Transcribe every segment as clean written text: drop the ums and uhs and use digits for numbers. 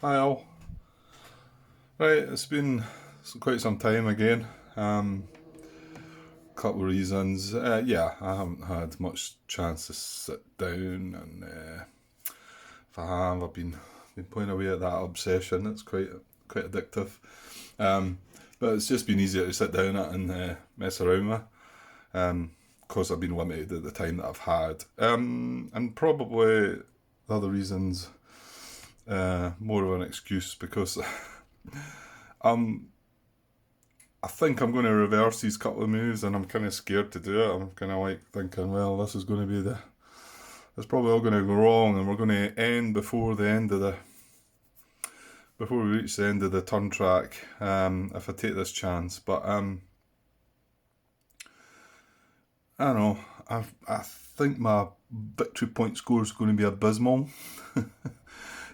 Hi all. Right, it's been quite some time again. Couple of reasons. Yeah, I haven't had much chance to sit down, and if I have, I've been playing away at that obsession. It's quite addictive. Um, but it's just been easier to sit down at and mess around with. Of course, I've been limited at the time that I've had, and probably the other reasons more of an excuse because I'm I think I'm going to reverse these couple of moves, and I'm kind of scared to do it. I'm kind of like thinking, well, this is going to be it's probably all going to go wrong, and we're going to end before we reach the end of the turn track. If I take this chance, but I don't know. I think my victory point score is going to be abysmal.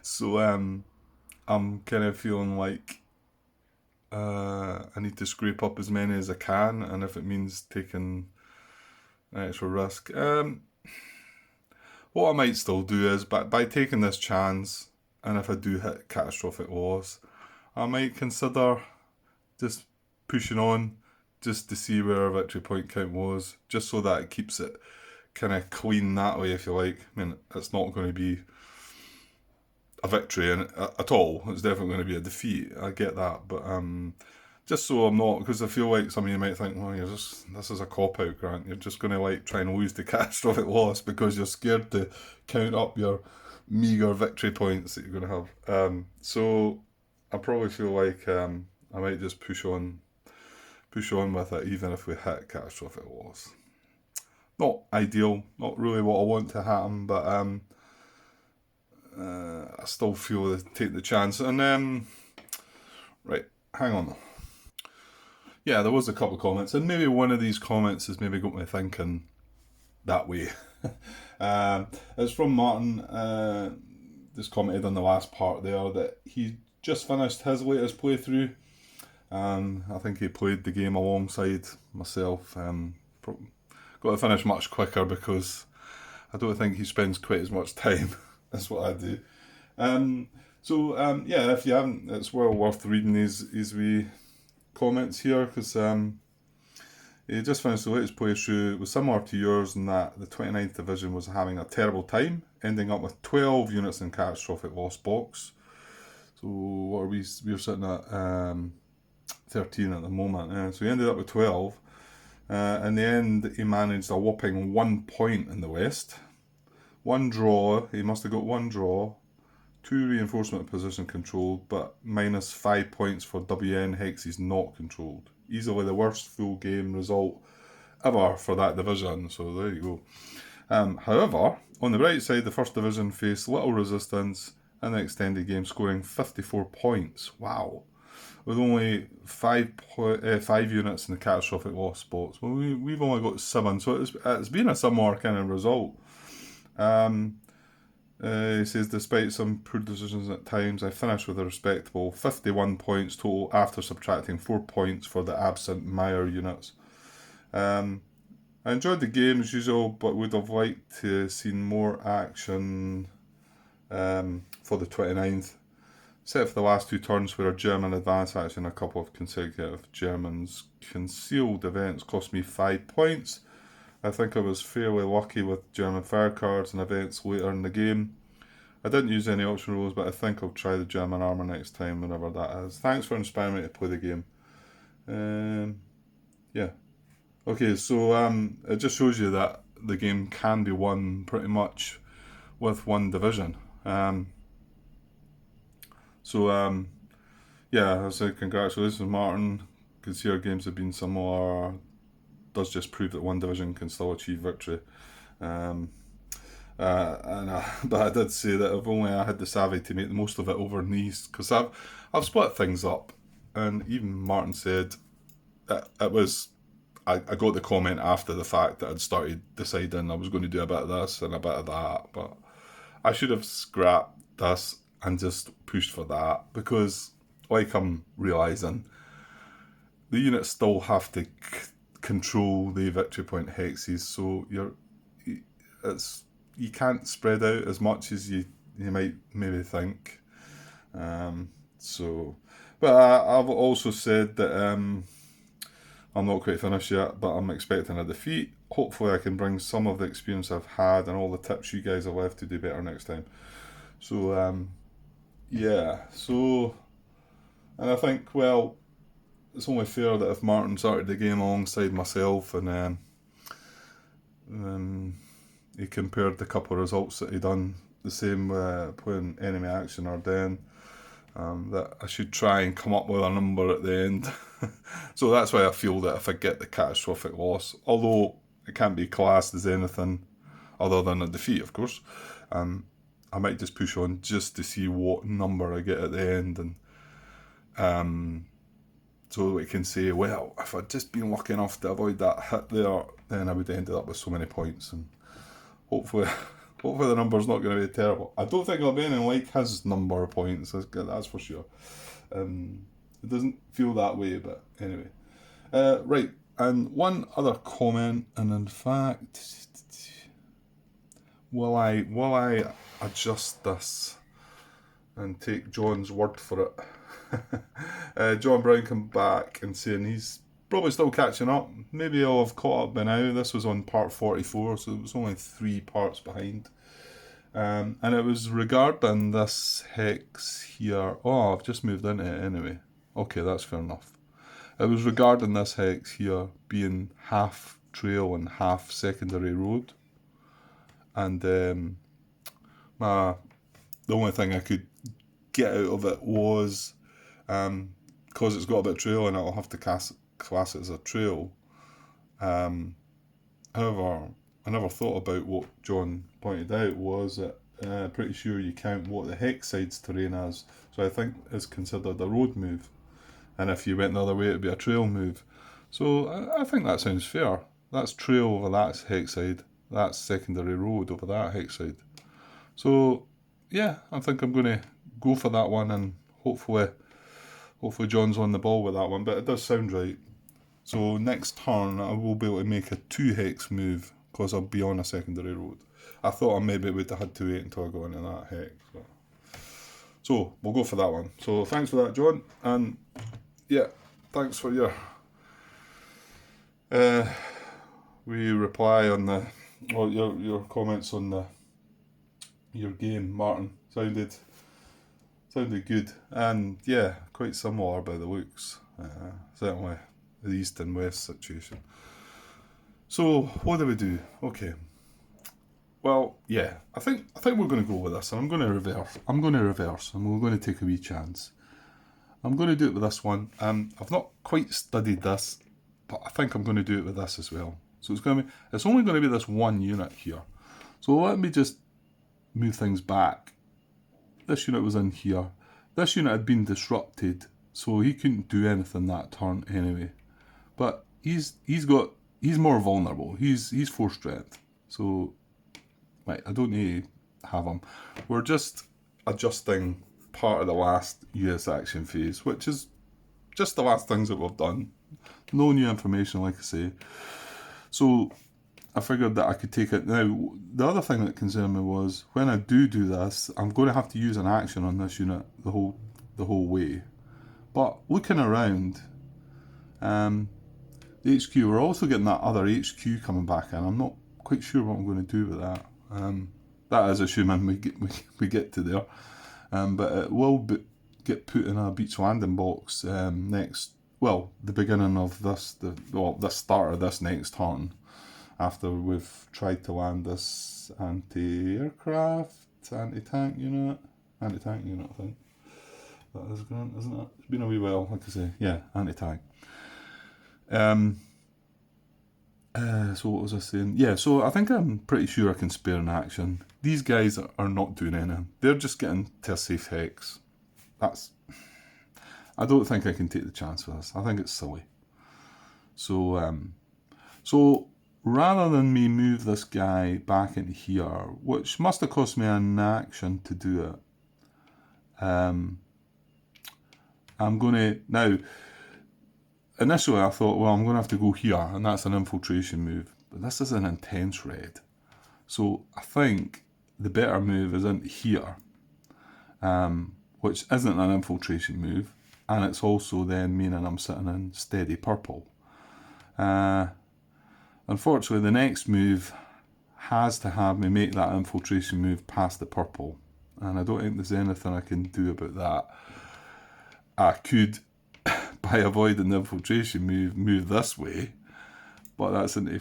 So I'm kind of feeling like I need to scrape up as many as I can, and if it means taking an extra risk, what I might still do is, by taking this chance, and if I do hit catastrophic loss, I might consider just pushing on just to see where our victory point count was, just so that it keeps it kind of clean that way, if you like. I mean, it's not going to be a victory at all. It's definitely going to be a defeat. I get that, but just so I'm not, because I feel like some of you might think, well, this is a cop out, Grant. You're just going to like try and lose the catastrophic loss because you're scared to count up your meager victory points that you're going to have. So I probably feel like I might just push on with it, even if we hit catastrophic loss. Not ideal, not really what I want to happen, but I still feel to take the chance. And right, hang on. Yeah, there was a couple of comments, and maybe one of these comments has maybe got me thinking that way. It's from Martin. Just commented on the last part there that he just finished his latest playthrough. I think he played the game alongside myself. Got to finish much quicker because I don't think he spends quite as much time as what I do. Yeah, if you haven't, it's well worth reading these wee comments here because he just finished the latest playthrough. It was similar to yours in that the 29th Division was having a terrible time, ending up with 12 units in catastrophic loss box. So what are we? We're sitting at 13 at the moment. So he ended up with 12. In the end, he managed a whopping 1 point in the West. One draw. He must have got one draw. 2 reinforcement position controlled, but minus 5 points for WN hexes not controlled. Easily the worst full game result ever for that division, so there you go. However, on the right side, the first division faced little resistance in the extended game, scoring 54 points. Wow. With only five units in the catastrophic loss spots. Well, we've only got 7, so it's been a similar kind of result. He says, despite some poor decisions at times, I finished with a respectable 51 points total after subtracting 4 points for the absent Meyer units. I enjoyed the game as usual, but would have liked to have seen more action for the 29th. Except for the last 2 turns where a German advance action and a couple of consecutive Germans concealed events cost me 5 points. I think I was fairly lucky with German fire cards and events later in the game. I didn't use any option rules, but I think I'll try the German armour next time, whenever that is. Thanks for inspiring me to play the game. Yeah. Okay, so it just shows you that the game can be won pretty much with one division. Yeah, I say congratulations, Martin. Can see our games have been similar. Does just prove that one division can still achieve victory. But I did say that if only I had the savvy to make the most of it over in the East, because I've split things up, and even Martin said that it was. I got the comment after the fact that I'd started deciding I was going to do a bit of this and a bit of that, but I should have scrapped this and just pushed for that because, like I'm realising, the units still have to control the victory point hexes, so you can't spread out as much as you might maybe think. So, but I've also said that I'm not quite finished yet, but I'm expecting a defeat. Hopefully, I can bring some of the experience I've had and all the tips you guys have left to do better next time. So, yeah. So, and I think, well, it's only fair that if Martin started the game alongside myself and he compared the couple of results that he done the same playing enemy action or then, that I should try and come up with a number at the end. So that's why I feel that if I get the catastrophic loss, although it can't be classed as anything other than a defeat, of course, I might just push on just to see what number I get at the end, and so we can say, well, if I'd just been lucky enough to avoid that hit there, then I would have ended up with so many points, and hopefully the number's not going to be terrible. I don't think it'll be anything like his number of points, that's for sure. It doesn't feel that way, but anyway. Right, and one other comment, and in fact, will I adjust this and take John's word for it? John Brown come back and saying he's probably still catching up. Maybe I'll have caught up by now. This was on part 44, so it was only 3 parts behind. And it was regarding this hex here. Oh, I've just moved into it anyway. Okay, that's fair enough. It was regarding this hex here being half trail and half secondary road. And the only thing I could get out of it was, because it's got a bit of trail and I'll have to class it as a trail. However, I never thought about what John pointed out was that pretty sure you count what the hex side's terrain as, so I think it's considered a road move, and if you went the other way it'd be a trail move. So I think that sounds fair. That's trail over that hex side, that's secondary road over that hex side. So yeah, I think I'm going to go for that one, and hopefully John's on the ball with that one, but it does sound right. So next turn I will be able to make a 2 hex move because I'll be on a secondary road. I thought I maybe would have had to wait until I got into that hex. So we'll go for that one. So thanks for that, John, and yeah, thanks for your reply on your comments on your game, Martin. Sounded good, and yeah, quite similar by the looks. Certainly the east and west situation. So what do we do? Okay. Well, yeah, I think we're going to go with this, and I'm going to reverse, and we're going to take a wee chance. I'm going to do it with this one. I've not quite studied this, but I think I'm going to do it with this as well. So it's only going to be this one unit here. So let me just move things back. This unit was in here. This unit had been disrupted, so he couldn't do anything that turn anyway. But he's more vulnerable. He's 4 strength. So right, I don't need to have him. We're just adjusting part of the last US action phase, which is just the last things that we've done. No new information, like I say. So I figured that I could take it. Now, the other thing that concerned me was when I do this, I'm going to have to use an action on this unit the whole way. But looking around, the HQ, we're also getting that other HQ coming back in. I'm not quite sure what I'm going to do with that. That is assuming we get to there. But it will get put in a beach landing box next. Well, the beginning of the start of this next turn, after we've tried to land this anti-aircraft, anti-tank unit, I think. That is grand, isn't it? It's been a wee while, like I say. Yeah, anti-tank. So what was I saying? Yeah, so I think I'm pretty sure I can spare an action. These guys are not doing anything. They're just getting to a safe hex. I don't think I can take the chance with this. I think it's silly. So rather than me move this guy back into here, which must have cost me an action to do it, I'm going to now. Initially, I thought, well, I'm going to have to go here, and that's an infiltration move. But this is an intense red. So I think the better move is into here. which isn't an infiltration move, and it's also then meaning I'm sitting in steady purple. Unfortunately, the next move has to have me make that infiltration move past the purple, and I don't think there's anything I can do about that. I could, by avoiding the infiltration move this way, but that's into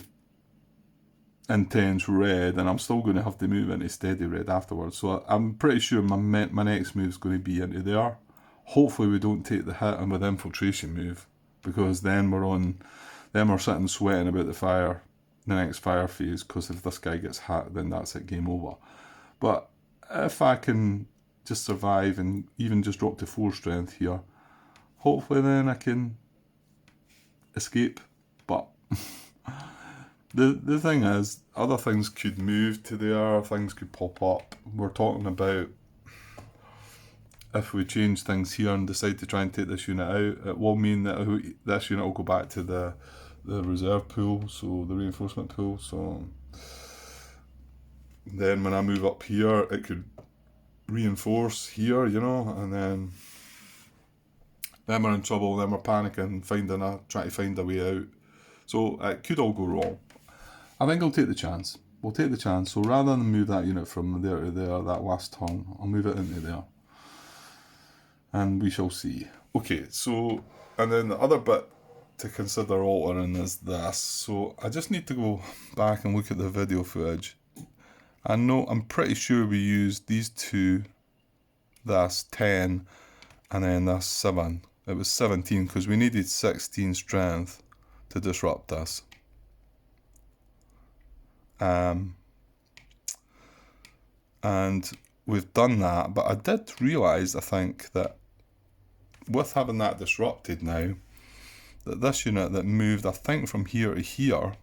intense red, and I'm still going to have to move into steady red afterwards. So I'm pretty sure my next move is going to be into there. Hopefully we don't take the hit with the infiltration move, because then we're sitting sweating about the next fire phase, because if this guy gets hit, then that's it, game over. But if I can just survive and even just drop to 4 strength here, hopefully then I can escape. But the thing is, other things could move to there, things could pop up. We're talking about if we change things here and decide to try and take this unit out, it will mean that this unit will go back to the reserve pool, so the reinforcement pool. So then when I move up here, it could reinforce here, and then we're in trouble, then we're panicking, trying to find a way out. So it could all go wrong. I think I'll take the chance. We'll take the chance. So rather than move that unit from there to there, that last turn, I'll move it into there. And we shall see. Okay, so, and then the other bit to consider altering is this. So I just need to go back and look at the video footage. I'm pretty sure we used these two, this 10, and then this 7. It was 17 because we needed 16 strength to disrupt this. And we've done that, but I did realise, I think, that with having that disrupted now, that this unit that moved, I think, from here to here,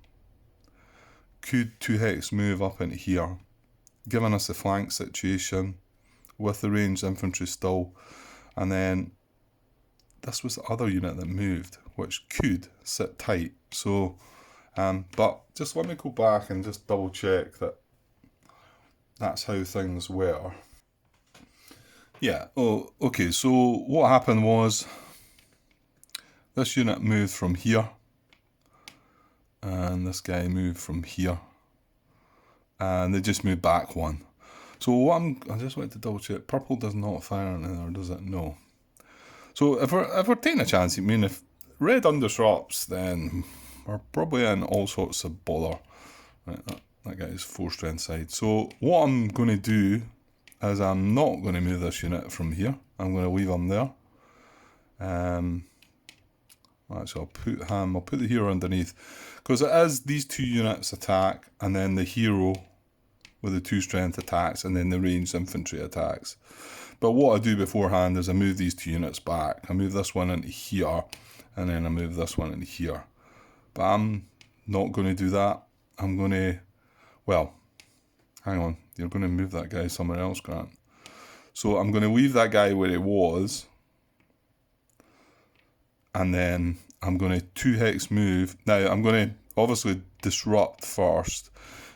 could 2-hex move up into here, giving us a flank situation with the ranged infantry still. And then this was the other unit that moved, which could sit tight. So, but just let me go back and just double check that that's how things were. Yeah, okay, so what happened was this unit moved from here, and this guy moved from here, and they just moved back 1. So I just want to double check, purple does not fire in there, does it? No. So if we're taking a chance, if red undisrupts, then we're probably in all sorts of bother. Right, that guy's 4 strength side. So what I'm going to do is I'm not going to move this unit from here. I'm going to leave him there. Actually, I'll put the hero underneath, because it is these 2 units attack, and then the hero with the 2 strength attacks, and then the ranged infantry attacks. But what I do beforehand is I move these 2 units back. I move this one into here, and then I move this one into here. But I'm not going to do that. I'm going to, well, hang on, you're going to move that guy somewhere else, Grant. So I'm going to leave that guy where he was, and then I'm going to 2-hex move. Now I'm going to obviously disrupt first.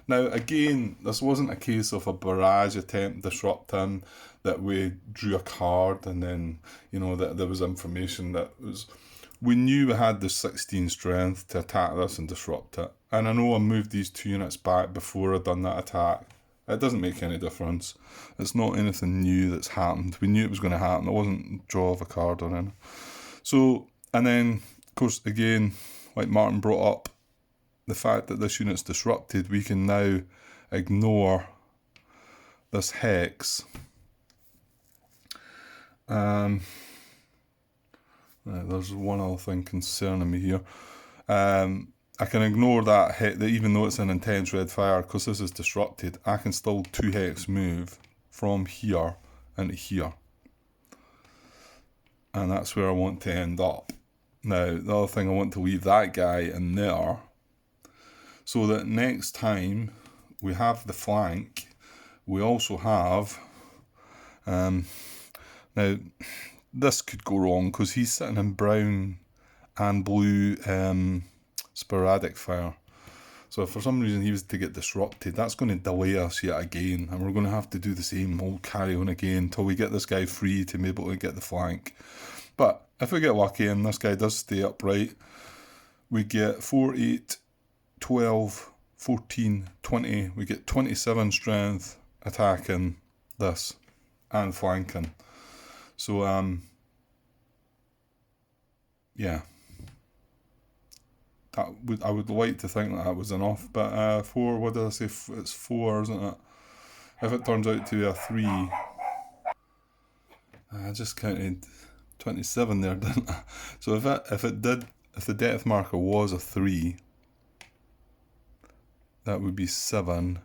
Now again, this wasn't a case of a barrage attempt disrupting, that we drew a card and then, that there was information we knew we had the 16 strength to attack this and disrupt it. And I know I moved these 2 units back before I'd done that attack. It doesn't make any difference. It's not anything new that's happened. We knew it was going to happen. It wasn't draw of a card or anything. So, and then, of course, again, like Martin brought up, the fact that this unit's disrupted, we can now ignore this hex. There's one other thing concerning me here. I can ignore that hit, that even though it's an intense red fire, because this is disrupted, I can still 2-hex move from here into here. And that's where I want to end up. Now, the other thing, I want to leave that guy in there, so that next time we have the flank, we also have, now this could go wrong because he's sitting in brown and blue sporadic fire. So if for some reason he was to get disrupted, that's going to delay us yet again, and we're going to have to do the same old carry on again until we get this guy free to be able to get the flank. But if we get lucky and this guy does stay upright, we get 4, 8, 12, 14, 20. We get 27 strength attacking this and flanking. So, yeah. I would like to think that was enough, but 4, what did I say? It's 4, isn't it? If it turns out to be a 3, I just counted 27 there, didn't I? So if the depth marker was a 3, that would be 7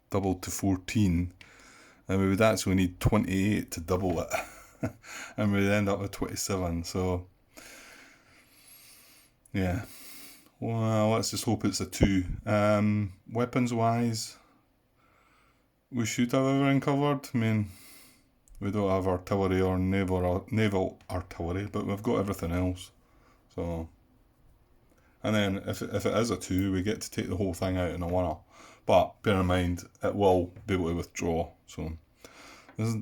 doubled to 14, and we would actually need 28 to double it, and we'd end up with 27. So yeah, well, let's just hope it's a 2. Weapons wise, we should have everything covered. I mean, we don't have artillery or naval artillery, but we've got everything else. So, and then if it is a 2, we get to take the whole thing out in a winner. But bear in mind, it will be able to withdraw. So there's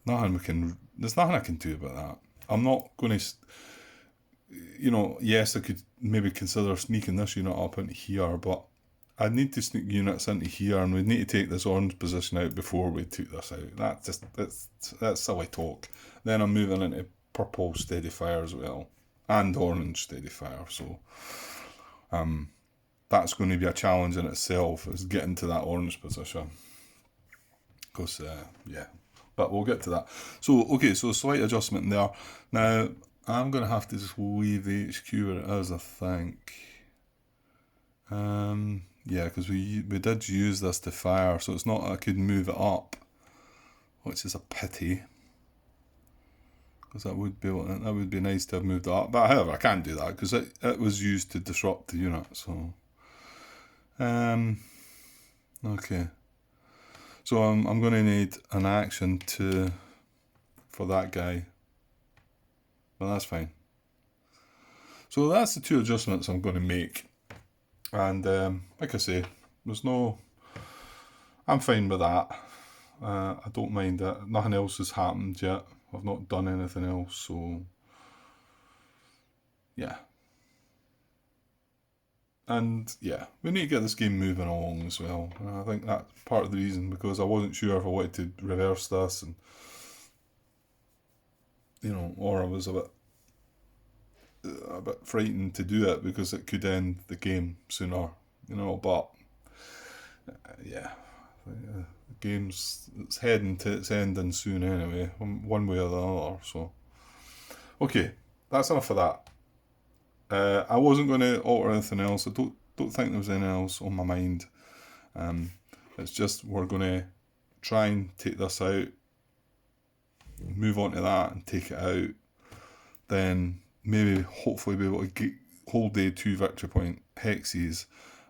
nothing I can do about that. I'm not going to, yes, I could maybe consider sneaking this unit up into here, but I'd need to sneak units into here, and we'd need to take this orange position out before we took this out. That's silly talk. Then I'm moving into purple steady fire as well, and orange steady fire. So, that's going to be a challenge in itself, is getting to that orange position. Because but we'll get to that. So okay, so slight adjustment there. Now I'm going to have to just leave the HQ where it is, I think. Yeah, because we did use this to fire, so it's not I could move it up, which is a pity, because that would be nice to have moved it up. But however, I can't do that because it was used to disrupt the unit. So, okay. So I'm going to need an action for that guy, but that's fine. So that's the 2 adjustments I'm going to make. And like I say, I'm fine with that. I don't mind that. Nothing else has happened yet. I've not done anything else, so yeah. And yeah, we need to get this game moving along as well. And I think that's part of the reason, because I wasn't sure if I wanted to reverse this, and or I was a bit frightened to do it because it could end the game sooner, but yeah, the it's heading to its ending soon anyway, one way or the other. So okay, that's enough of that. I wasn't going to alter anything else. I don't think there was anything else on my mind. It's just we're going to try and take this out, move on to that and take it out, then maybe hopefully be able to hold the 2 victory point hexes,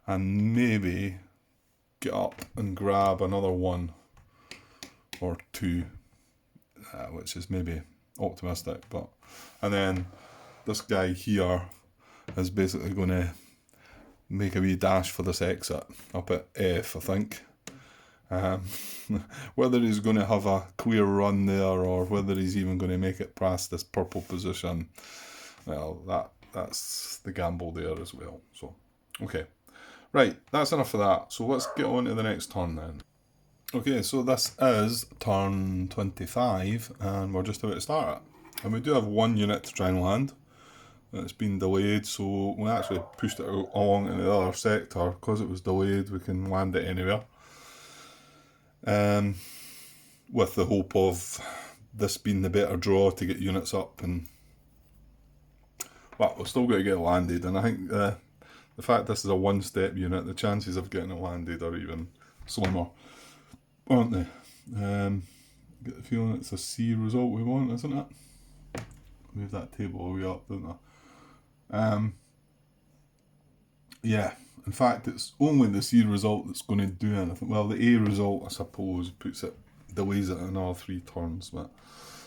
and maybe get up and grab another 1 or 2, which is maybe optimistic. And then this guy here is basically going to make a wee dash for this exit up at F, I think. Whether he's going to have a clear run there, or whether he's even going to make it past this purple position, well, that's the gamble there as well. So, okay. Right, that's enough of that. So let's get on to the next turn then. Okay, so this is turn 25, and we're just about to start it. And we do have 1 unit to try and land. It's been delayed, so we actually pushed it along in the other sector. Because it was delayed, we can land it anywhere. With the hope of this being the better draw to get units up, and well, we're still going to get it landed. And I think the fact this is a 1-step unit, the chances of getting it landed are even slimmer, aren't they? Get the feeling it's a C result we want, isn't it? Move that table all the way up, don't I? Yeah, in fact, it's only the C result that's going to do anything. Well, the A result, I suppose, delays it another 3 turns. But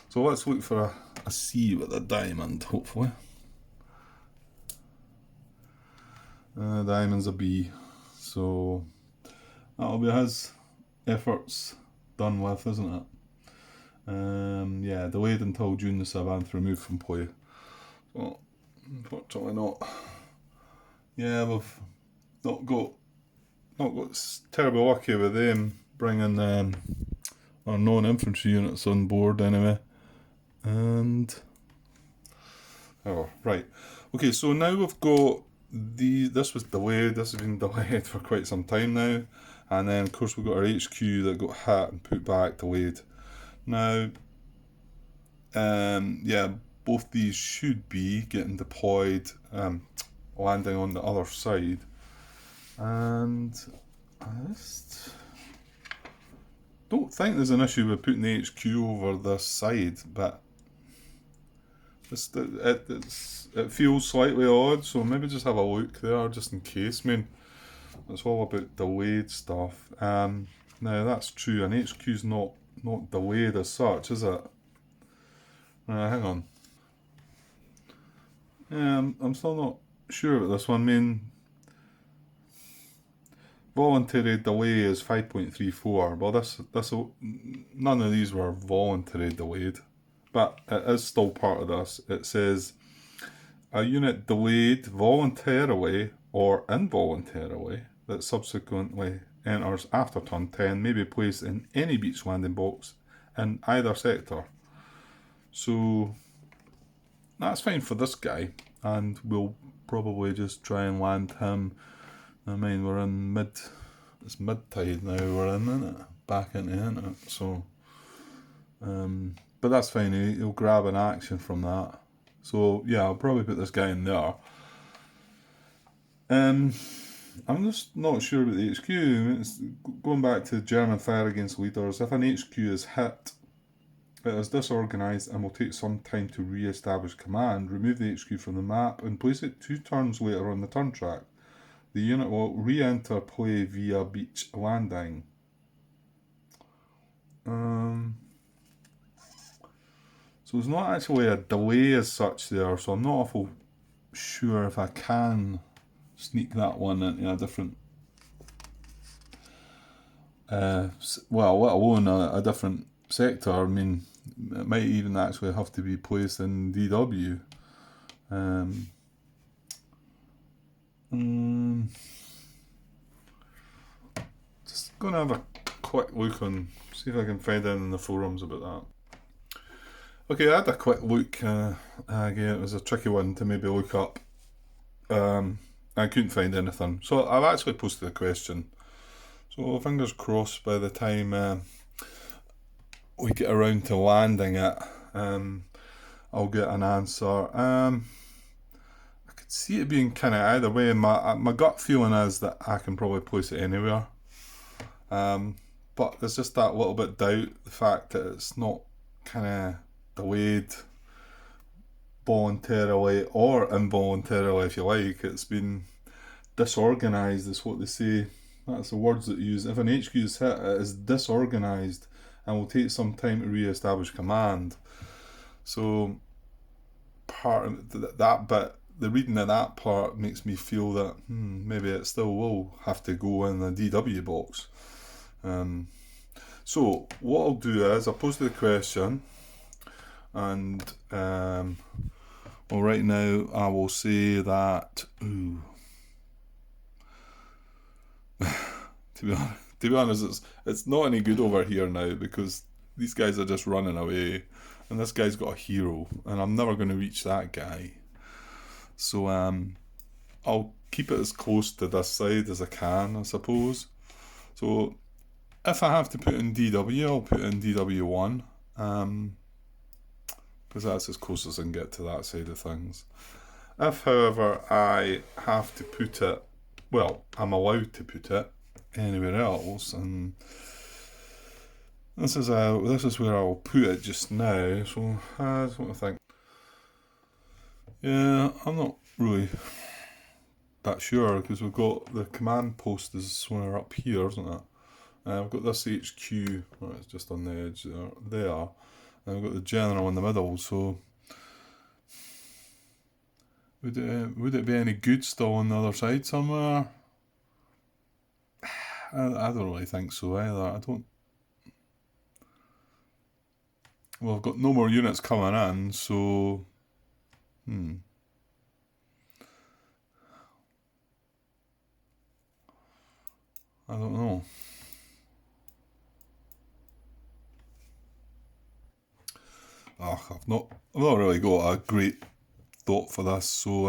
so let's look for a C with a diamond, hopefully. Diamond's a B. So that'll be his efforts done with, isn't it? Yeah, delayed until June the 7th, removed from play. So, unfortunately not. Yeah, we've not got terribly lucky with them bringing our non-infantry units on board anyway. And right, okay. So now we've got this was delayed. This has been delayed for quite some time now, and then of course we've got our HQ that got hit and put back, delayed. Now, yeah, both these should be getting deployed, landing on the other side, and I just don't think there's an issue with putting the HQ over this side, but it feels slightly odd, so maybe just have a look there just in case. I mean, it's all about delayed stuff. Now that's true, and HQ's not delayed as such, is it? Hang on. Yeah, I'm still not sure about this one. I mean, voluntary delay is 5.34. Well, none of these were voluntary delayed, but it is still part of this. It says a unit delayed voluntarily or involuntarily that subsequently enters after turn 10 may be placed in any beach landing box in either sector. So that's fine for this guy, and we'll probably just try and land him. I mean, we're in it's mid-tide now, we're in it? Back into it, so but that's fine, he'll grab an action from that. So yeah, I'll probably put this guy in there. I'm just not sure about the HQ. It's going back to German fire against leaders. If an HQ is hit, it is disorganised and will take some time to re-establish command. Remove the HQ from the map and place it 2 turns later on the turn track. The unit will re-enter play via beach landing. So there's not actually a delay as such there, so I'm not awful sure if I can sneak that one into a different, well, let alone a different sector. I mean, it might even actually have to be placed in DW. Just going to have a quick look on, see if I can find anything in the forums about that. Okay, I had a quick look. Again, it was a tricky one to maybe look up. I couldn't find anything. So I've actually posted a question. So fingers crossed by the time we get around to landing it, I'll get an answer. I could see it being kind of either way. My gut feeling is that I can probably place it anywhere. But there's just that little bit doubt, the fact that it's not kind of delayed voluntarily or involuntarily, if you like. It's been disorganised, is what they say. That's the words that use. If an HQ is hit, it is disorganised and will take some time to re-establish command. So part of that bit, the reading of that part makes me feel that maybe it still will have to go in the DW box. So what I'll do is I'll post the question, and well, right now I will say that to be honest, it's not any good over here now, because these guys are just running away, and this guy's got a hero, and I'm never going to reach that guy. So I'll keep it as close to this side as I can, I suppose. So if I have to put in DW, I'll put in DW1, because that's as close as I can get to that side of things. If, however, I have to put it, well, I'm allowed to put it anywhere else, and this is where I'll put it just now. So that's what I think. Yeah, I'm not really that sure, because we've got the command post is somewhere up here, isn't it? I've got this HQ, well, it's just on the edge there, and I've got the general in the middle. So Would it be any good still on the other side somewhere? I don't really think so either. I don't. Well, I've got no more units coming in, so I don't know. Oh, I've not really got a great thought for this, so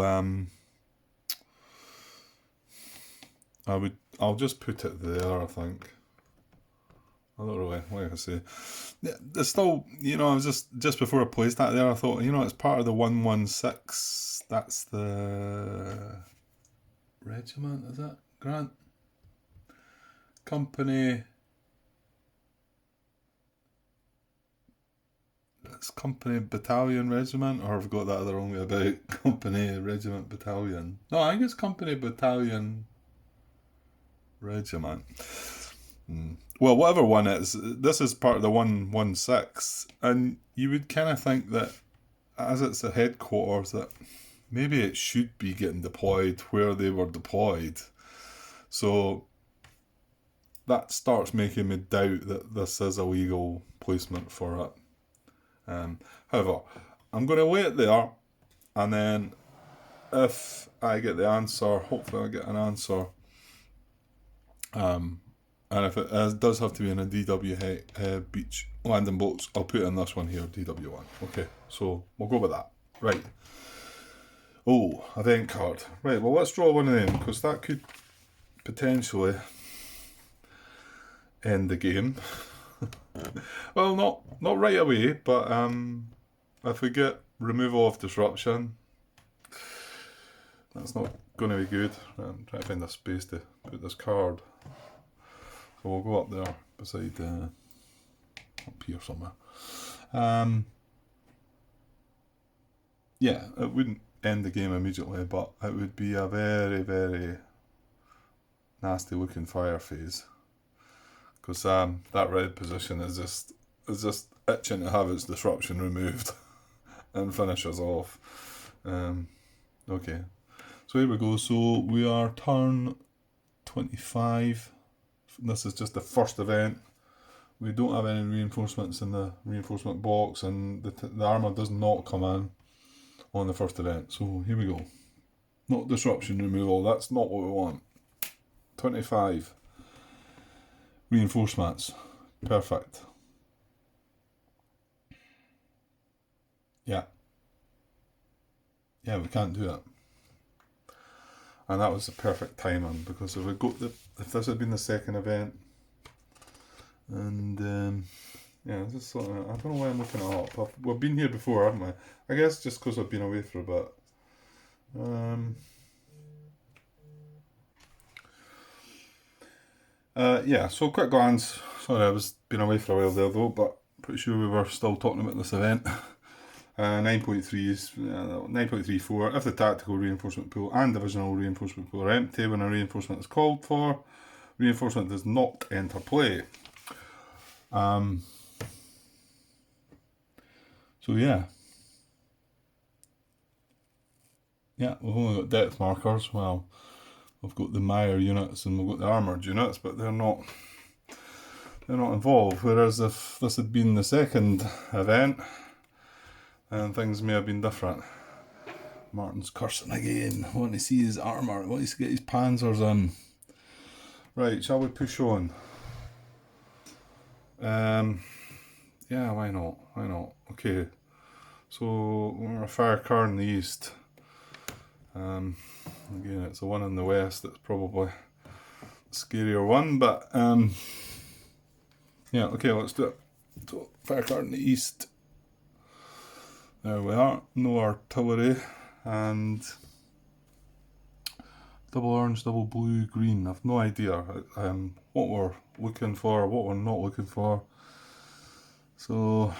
I'll just put it there. I think. I don't really, like I say, there's still, I was just before I placed that there, I thought, it's part of the 116. That's the regiment, is it? Grant Company. It's Company Battalion Regiment, or have I got that the wrong way about? Company Regiment Battalion. No, I think it's Company Battalion Regiment. Well, whatever one it is, this is part of the 116, and you would kind of think that, as it's a headquarters, that maybe it should be getting deployed where they were deployed. So that starts making me doubt that this is a legal placement for it. However, I'm going to lay it there, and then if I get the answer, hopefully I get an answer, and if it does have to be in a DW beach landing boats, I'll put in this one here, DW1. Okay, so we'll go with that. Right. Oh, event card. Right, well, let's draw one of them, because that could potentially end the game. Well, not right away, but if we get removal of disruption, that's not going to be good. I'm trying to find a space to put this card. So we'll go up there beside, up here somewhere. Yeah, it wouldn't end the game immediately, but it would be a very, very nasty looking fire phase. Because that red position is just itching to have its disruption removed and finish us off. Okay, so here we go. So we are turn 25. This is just the first event. We don't have any reinforcements in the reinforcement box, and the armour does not come in on the first event. So here we go. Not disruption removal. That's not what we want. 25. Reinforcements. Perfect. Yeah. Yeah, we can't do it. And that was the perfect timing, because if this had been the second event, and yeah, this is sort of, I don't know why I'm looking it up. We've been here before, haven't we? I guess just because I've been away for a bit. Yeah, so quick glance. Sorry, I was been away for a while there though, but pretty sure we were still talking about this event. 9.3 is 9.34. If the tactical reinforcement pool and divisional reinforcement pool are empty when a reinforcement is called for, reinforcement does not enter play. So yeah, we've only got depth markers. Well, we've got the Meyer units and we've got the armoured units, but they're not involved. Whereas if this had been the second event, then things may have been different. Martin's cursing again, wanting to see his armour, wanting to get his panzers in. Right, shall we push on? Yeah, why not? Okay, so we're a fire car in the east. Again, it's the one in the west that's probably the scarier one, but yeah, okay, let's do it. So, fire car in the east. There we are, no artillery, and double orange, double blue, green. I've no idea what we're looking for, what we're not looking for. So,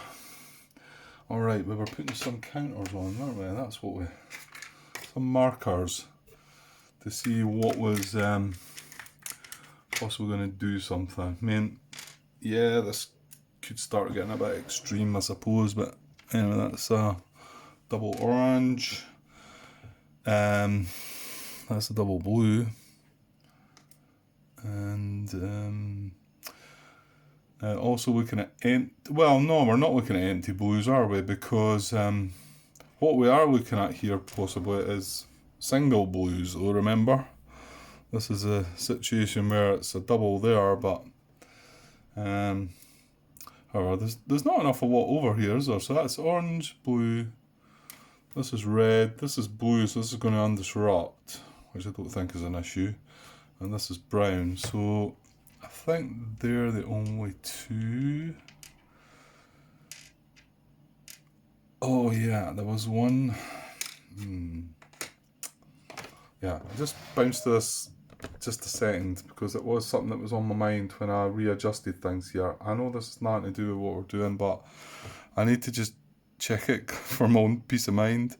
alright, we were putting some counters on, weren't we? That's what some markers to see what was possibly going to do something. I mean, yeah, this could start getting a bit extreme, I suppose, but anyway, that's a double orange. That's a double blue. And also looking at well, no, we're not looking at empty blues, are we? Because what we are looking at here possibly is single blues. Though, remember, this is a situation where it's a double there, but however, there's not enough of what over here, is there? So that's orange, blue. This is red. This is blue. So this is going to undisrupt, which I don't think is an issue. And this is brown. So I think they're the only two. Oh yeah, there was one. Yeah, I just bounced this just a second because it was something that was on my mind when I readjusted things here. I know this is nothing to do with what we're doing, but I need to just check it for my own peace of mind,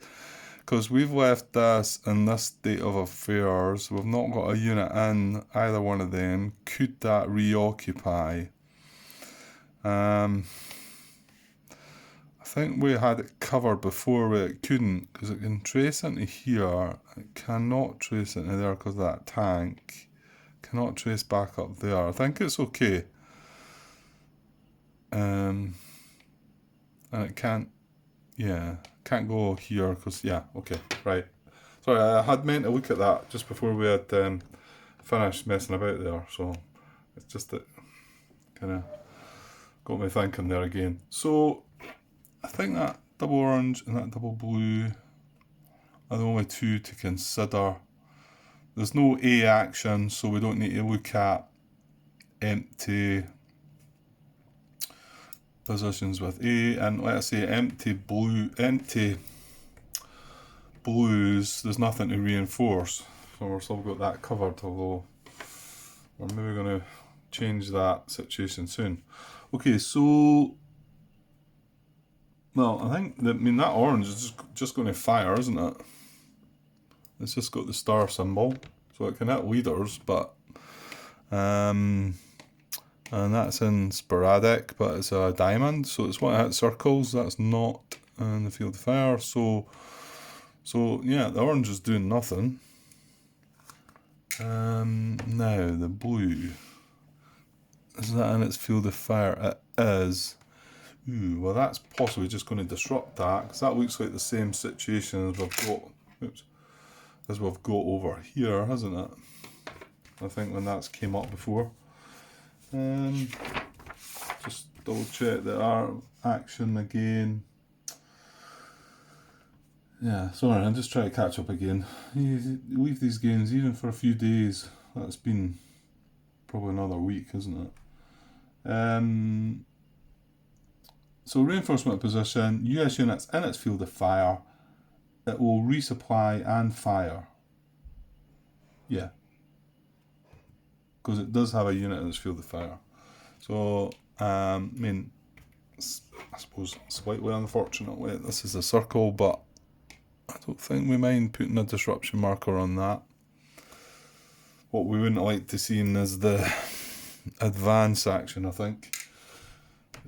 because we've left this in this state of affairs. We've not got a unit in either one of them. Could that reoccupy? I think we had it covered before where it couldn't, because it can trace into here. It cannot trace into there because of that tank. Cannot trace back up there. I think it's okay. And it can't, yeah, can't go here because, yeah, okay, right. Sorry, I had meant to look at that just before we had finished messing about there. So it's just that kind of got me thinking there again. So I think that double orange and that double blue are the only two to consider. There's no A action, so we don't need to look at empty positions with A. And let's say empty blues, there's nothing to reinforce. So we're still got that covered, although we're maybe going to change that situation soon. Okay, so well, I think that orange is just going to fire, isn't it? It's just got the star symbol, so it can hit leaders, but and that's in sporadic, but it's a diamond, so it's what hit circles. That's not in the field of fire. So yeah, the orange is doing nothing. Now the blue, is that in its field of fire? It is. Ooh, well, that's possibly just going to disrupt that, because that looks like the same situation as we've got over here, hasn't it? I think when that's came up before. Just double check the art action again. Yeah, sorry, I'm just trying to catch up again. You leave these games even for a few days. That's been probably another week, isn't it? So reinforcement position, US units in its field of fire, it will resupply and fire. Yeah. Because it does have a unit in its field of fire. So, I mean, I suppose slightly unfortunately this is a circle, but I don't think we mind putting a disruption marker on that. What we wouldn't like to see is the advance action, I think.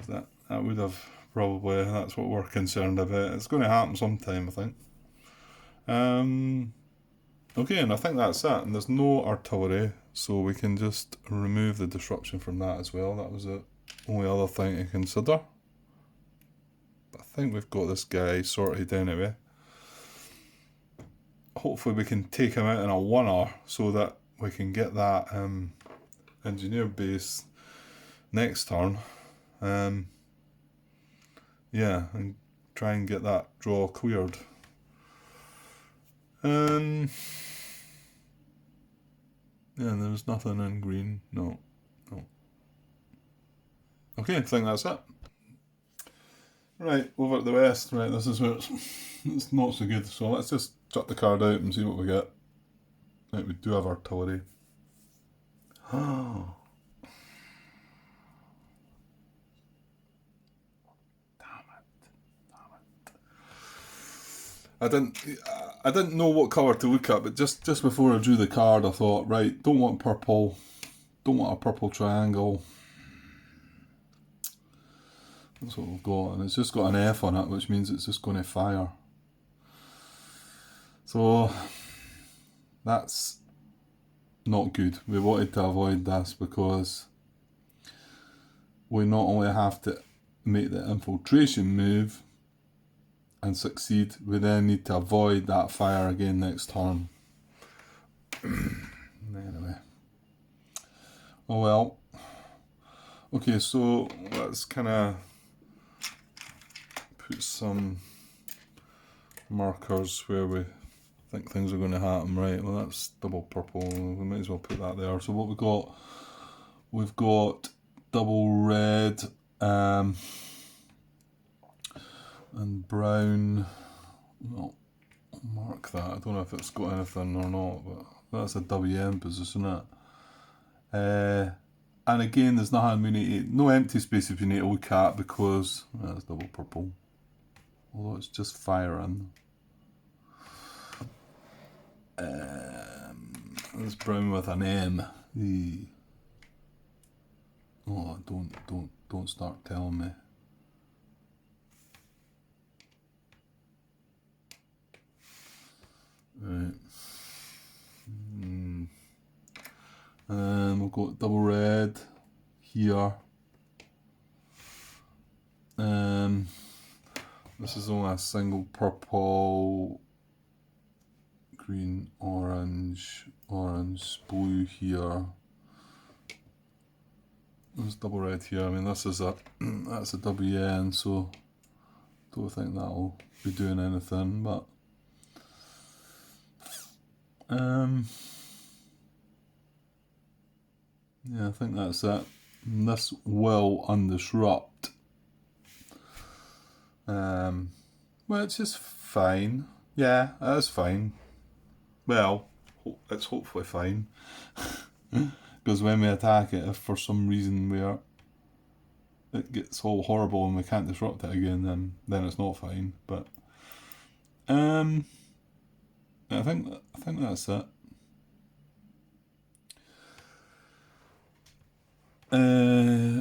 That would have probably, that's what we're concerned about. It's going to happen sometime, I think. Okay, and I think that's it. And there's no artillery, so we can just remove the disruption from that as well. That was the only other thing to consider. But I think we've got this guy sorted anyway. Hopefully we can take him out in a oneer so that we can get that engineer base next turn. Yeah, and try and get that draw cleared. Yeah, there's nothing in green. No. Okay, I think that's it. Right, over at the west. Right, this is where it's not so good. So let's just chuck the card out and see what we get. Right, we do have artillery. Oh. I didn't know what colour to look at, but just before I drew the card, I thought, right, don't want purple, don't want a purple triangle. That's what we've got, and it's just got an F on it, which means it's just going to fire. So that's not good. We wanted to avoid this because we not only have to make the infiltration move and succeed, we then need to avoid that fire again next turn. Anyway. Oh well. Okay, so let's kind of put some markers where we think things are going to happen. Right, well that's double purple, we might as well put that there. So what we've got double red and brown. Well, I'll mark that. I don't know if it's got anything or not, but that's a WM position, isn't it? And again, there's no empty spaces we need to look at because that's double purple. Although it's just firing. It's brown with an M. Oh, don't start telling me. Right. And we've got double red here. This is only a single purple, green, orange, blue here. There's double red here. I mean, this is that's a WN, so don't think that'll be doing anything, but yeah, I think that's it. And this will undisrupt, which is fine. Yeah, it is fine. Well, it's hopefully fine. Because when we attack it, if for some reason it gets all horrible and we can't disrupt it again, then it's not fine. But I think that's it.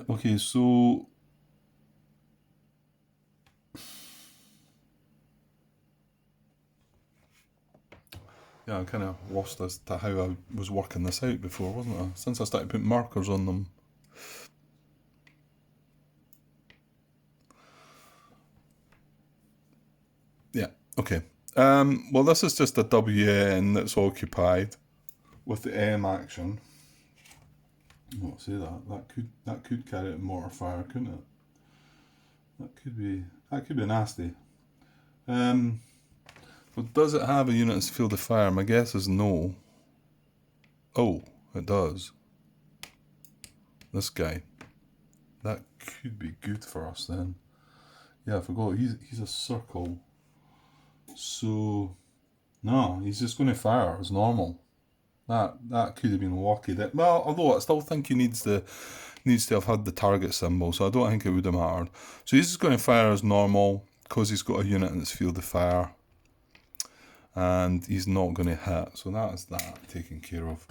Okay, so yeah, I kind of lost as to how I was working this out before, wasn't I? Since I started putting markers on them. Yeah, okay. Well, this is just a WN that's occupied with the M action. I'll say that could carry out mortar fire, couldn't it? That could be nasty. But does it have a unit's field of fire? My guess is no. Oh, it does. This guy. That could be good for us then. Yeah, I forgot. He's a circle. So no, he's just going to fire as normal. That could have been lucky. Well, although I still think he needs to have had the target symbol, so I don't think it would have mattered. So he's just going to fire as normal because he's got a unit in his field of fire, and he's not going to hit. So that is that taken care of.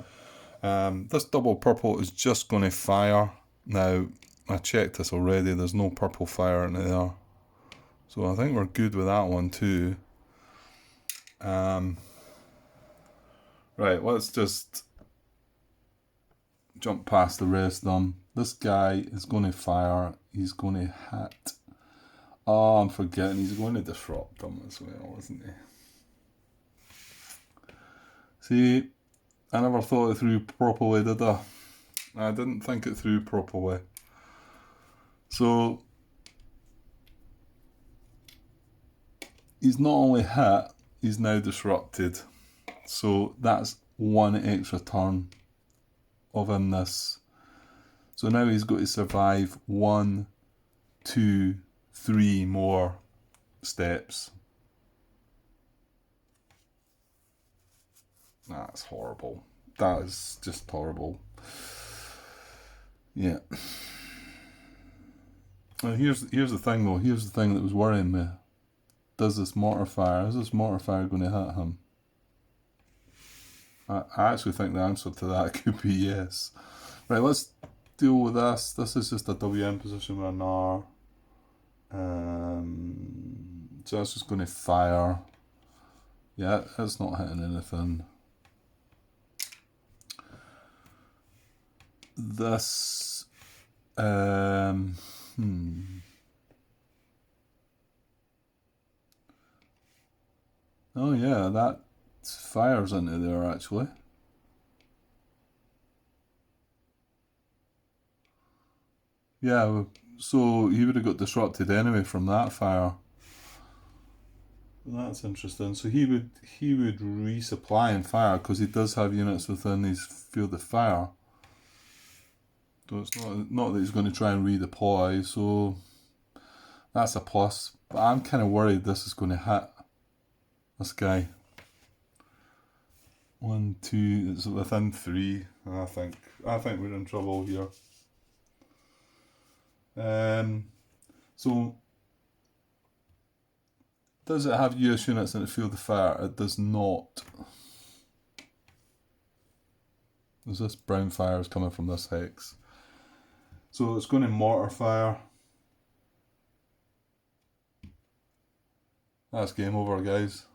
This double purple is just going to fire. Now I checked this already. There's no purple fire in there, so I think we're good with that one too. Right, let's just jump past the rest of them. This guy is going to fire. He's going to hit. Oh, I'm forgetting. He's going to disrupt them as well, isn't he? See, I never thought it through properly, did I? I didn't think it through properly. So, he's not only hit, he's now disrupted. So that's one extra turn of in this. So now he's got to survive 1, 2, 3 more steps. That's horrible. That is just horrible. Yeah. Well, here's the thing though. Here's the thing that was worrying me. Is this mortar fire going to hit him? I actually think the answer to that could be yes. Right, let's deal with this. This is just a WM position with an R. So that's just going to fire. Yeah, it's not hitting anything. This, oh yeah, that fires into there actually. Yeah, so he would have got disrupted anyway from that fire. That's interesting. So he would resupply and fire because he does have units within his field of fire. So it's not that he's going to try and redeploy. So that's a plus. But I'm kind of worried this is going to hit this guy. 1, 2. It's within 3. I think we're in trouble here. So does it have US units in the field of fire? It does not. There's this brown fire is coming from this hex. So it's going to mortar fire. That's game over, guys.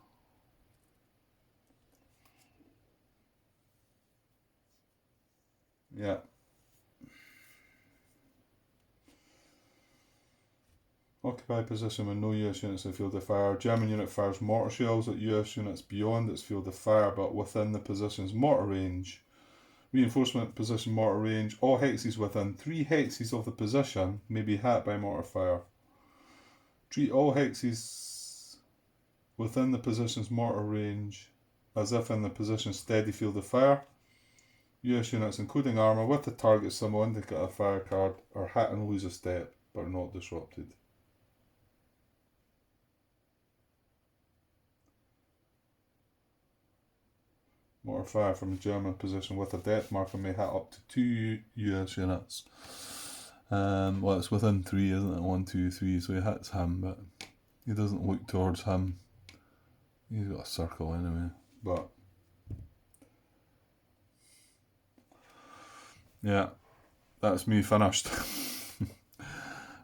Yeah. Occupy position with no US units in the field of fire. German unit fires mortar shells at US units beyond its field of fire but within the position's mortar range. Reinforcement position mortar range. All hexes within 3 hexes of the position may be hit by mortar fire. Treat all hexes within the position's mortar range as if in the position's steady field of fire. US units including armour with the target symbol indicate a fire card are hit and lose a step but are not disrupted. Mortar fire from a German position with a depth marker may hit up to 2 US units. Well, it's within 3, isn't it? 1, 2, 3, so he hits him, but he doesn't look towards him. He's got a circle anyway, but yeah, that's me finished.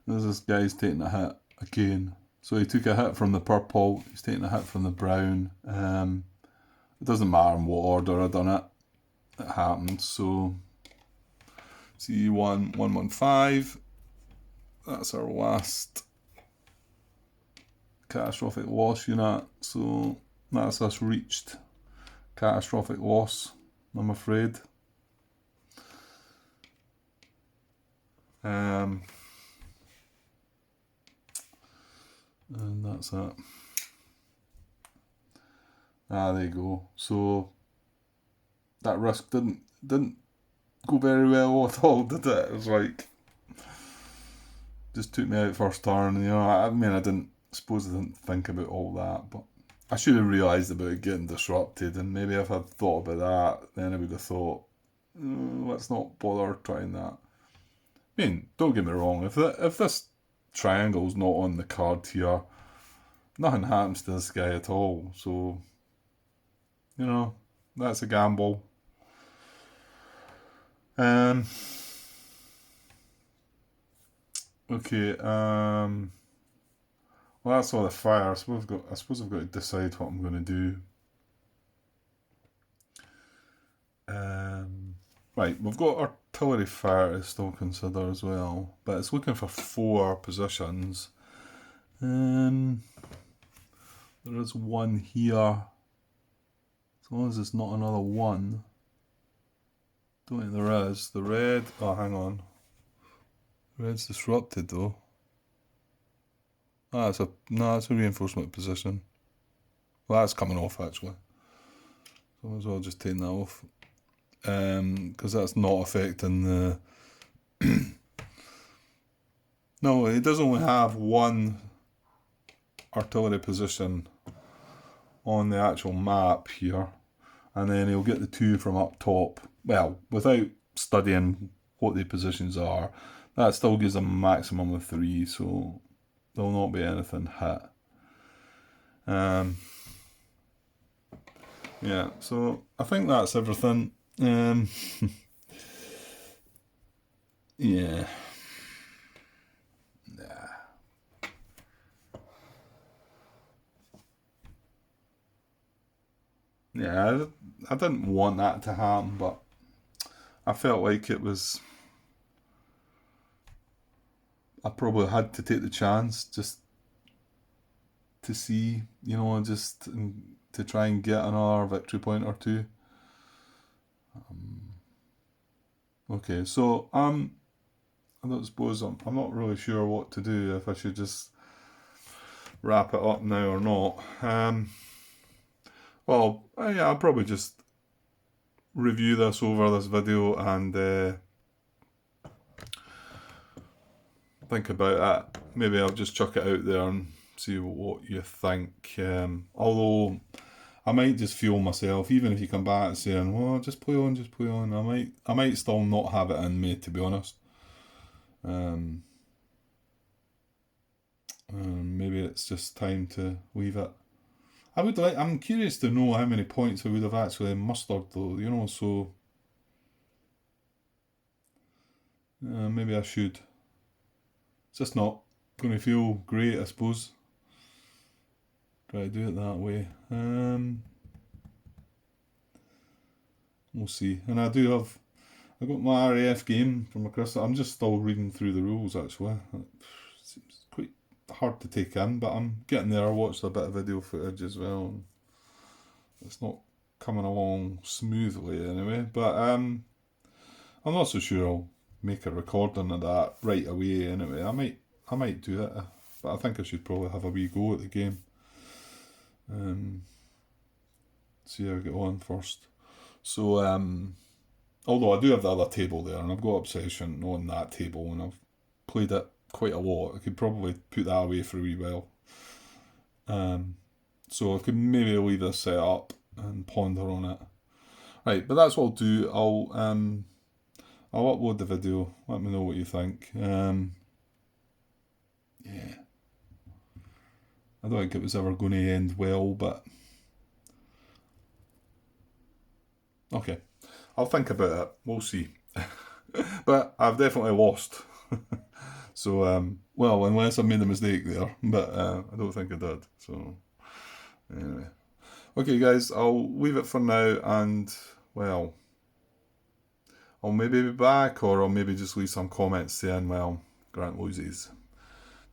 This guy's taking a hit again. So he took a hit from the purple, he's taking a hit from the brown. It doesn't matter in what order I done it. It happened. So C1 115. That's our last catastrophic loss unit. So that's us reached catastrophic loss, I'm afraid. And that's it. There you go. So that risk didn't go very well at all, did it? It was like just took me out first turn. You know, I mean, I suppose I didn't think about all that, but I should have realised about it getting disrupted, and maybe if I'd thought about that, then I would have thought, let's not bother trying that. I mean, don't get me wrong, if this triangle's not on the card here, nothing happens to this guy at all, so, you know, that's a gamble. Okay, well, that's all the fire. I suppose I've got to decide what I'm going to do. Right, we've got artillery fire to still consider as well, but it's looking for 4 positions. There is one here. As long as it's not another one. Don't think there is. The red. Oh, hang on. Red's disrupted though. It's a reinforcement position. Well, that's coming off actually. So I might as well just take that off. Because that's not affecting the. No, it does only have one artillery position on the actual map here, and then he'll get the 2 from up top. Well, without studying what the positions are, that still gives a maximum of 3, so there'll not be anything hit. Yeah, so I think that's everything. Yeah. yeah, I didn't want that to happen, but I felt like it was. I probably had to take the chance just to see, just to try and get another victory point or two. Okay, so I don't suppose I'm not really sure what to do, if I should just wrap it up now or not. Well, yeah, I'll probably just review this over this video and think about it. Maybe I'll just chuck it out there and see what you think. Although I might just feel myself, even if you come back saying, "Well, just play on, just play on." I might still not have it in me, to be honest. Maybe it's just time to leave it. I'm curious to know how many points I would have actually mustered, though. So maybe I should. It's just not going to feel great, I suppose. Try to do it that way. We'll see. And I got my RAF game from across. I'm just still reading through the rules, actually. It seems quite hard to take in, but I'm getting there. I watched a bit of video footage as well. It's not coming along smoothly anyway, but I'm not so sure I'll make a recording of that right away anyway. I might do it, but I think I should probably have a wee go at the game. See how I get on first. So, although I do have the other table there, and I've got Obsession on that table, and I've played it quite a lot. I could probably put that away for a wee while. So I could maybe leave this set up and ponder on it. Right, but that's what I'll do. I'll upload the video. Let me know what you think. Yeah, I don't think it was ever going to end well, but okay, I'll think about it. We'll see. But I've definitely lost. So, well, unless I made a mistake there, but I don't think I did. So, anyway. Okay, guys, I'll leave it for now, and, well, I'll maybe be back, or I'll maybe just leave some comments saying, well, Grant loses.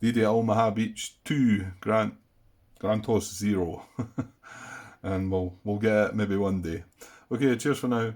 DD Omaha Beach 2, Grant Toss 0. And we'll get it maybe one day. Okay, cheers for now.